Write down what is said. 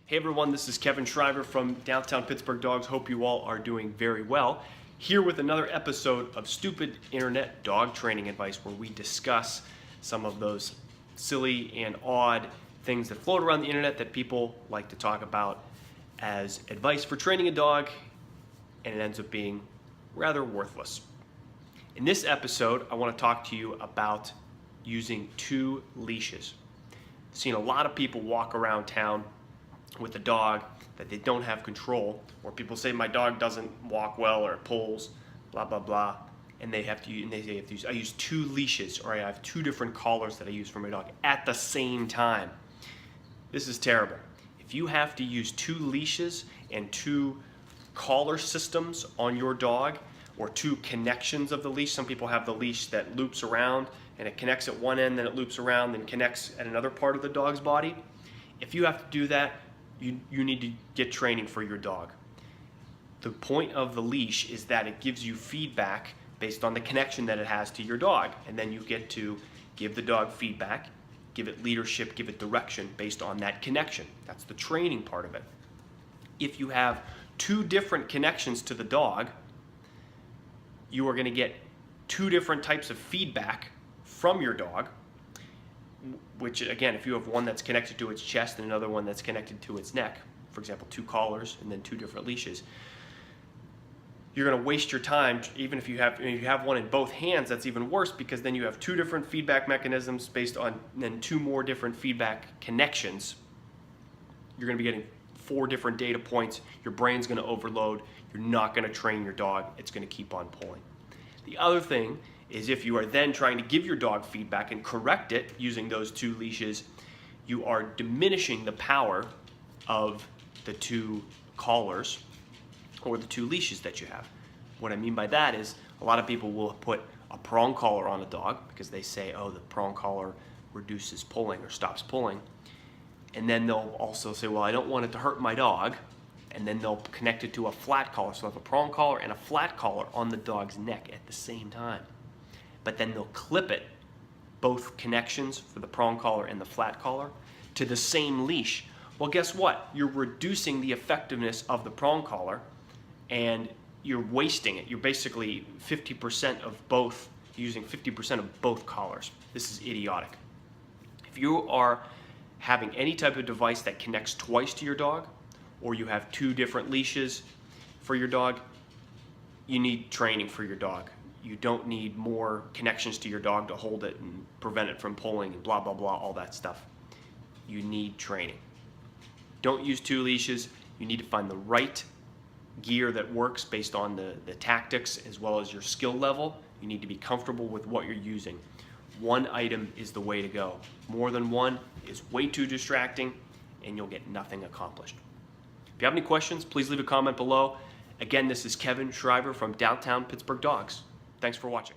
Hey everyone, this is Kevin Shriver from downtown Pittsburgh Dogs. Hope you all are doing very well. Here with another episode of Stupid Internet Dog Training Advice, where we discuss some of those silly and odd things that float around the internet that people like to talk about as advice for training a dog, and it ends up being rather worthless. In this episode, I want to talk to you about using 2 leashes. I've seen a lot of people walk around town with a dog that they don't have control, or people say my dog doesn't walk well or pulls, blah blah blah, and they say they have to use, I use 2 leashes, or I have 2 different collars that I use for my dog at the same time. This is terrible. If you have to use 2 leashes and 2 collar systems on your dog, or 2 connections of the leash. Some people have the leash that loops around and it connects at one end, then it loops around, then connects at another part of the dog's body. If you have to do that, you need to get training for your dog. The point of the leash is that it gives you feedback based on the connection that it has to your dog, and then you get to give the dog feedback, give it leadership, give it direction based on that connection. That's the training part of it. If you have 2 different connections to the dog, you are going to get 2 different types of feedback from your dog, which again, if you have one that's connected to its chest and another one that's connected to its neck, for example, 2 collars and then 2 different leashes, you're going to waste your time. Even if you have one in both hands, that's even worse, because then you have 2 different feedback mechanisms based on then 2 more different feedback connections. You're going to be getting 4 different data points. Your brain's going to overload. You're not going to train your dog. It's going to keep on pulling. The other thing is, if you are then trying to give your dog feedback and correct it using those 2 leashes, you are diminishing the power of the 2 collars or the 2 leashes that you have. What I mean by that is, a lot of people will put a prong collar on a dog because they say, oh, the prong collar reduces pulling or stops pulling. And then they'll also say, well, I don't want it to hurt my dog. And then they'll connect it to a flat collar. So they'll have a prong collar and a flat collar on the dog's neck at the same time. But then they'll clip it, both connections for the prong collar and the flat collar, to the same leash. Well, guess what? You're reducing the effectiveness of the prong collar, and you're wasting it. You're basically 50% of both, using 50% of both collars. This is idiotic. If you are having any type of device that connects twice to your dog, or you have 2 different leashes for your dog, you need training for your dog. You don't need more connections to your dog to hold it and prevent it from pulling and blah, blah, blah, all that stuff. You need training. Don't use 2 leashes. You need to find the right gear that works based on the tactics as well as your skill level. You need to be comfortable with what you're using. 1 item is the way to go. More than 1 is way too distracting, and you'll get nothing accomplished. If you have any questions, please leave a comment below. Again, this is Kevin Shriver from downtown Pittsburgh Dogs. Thanks for watching.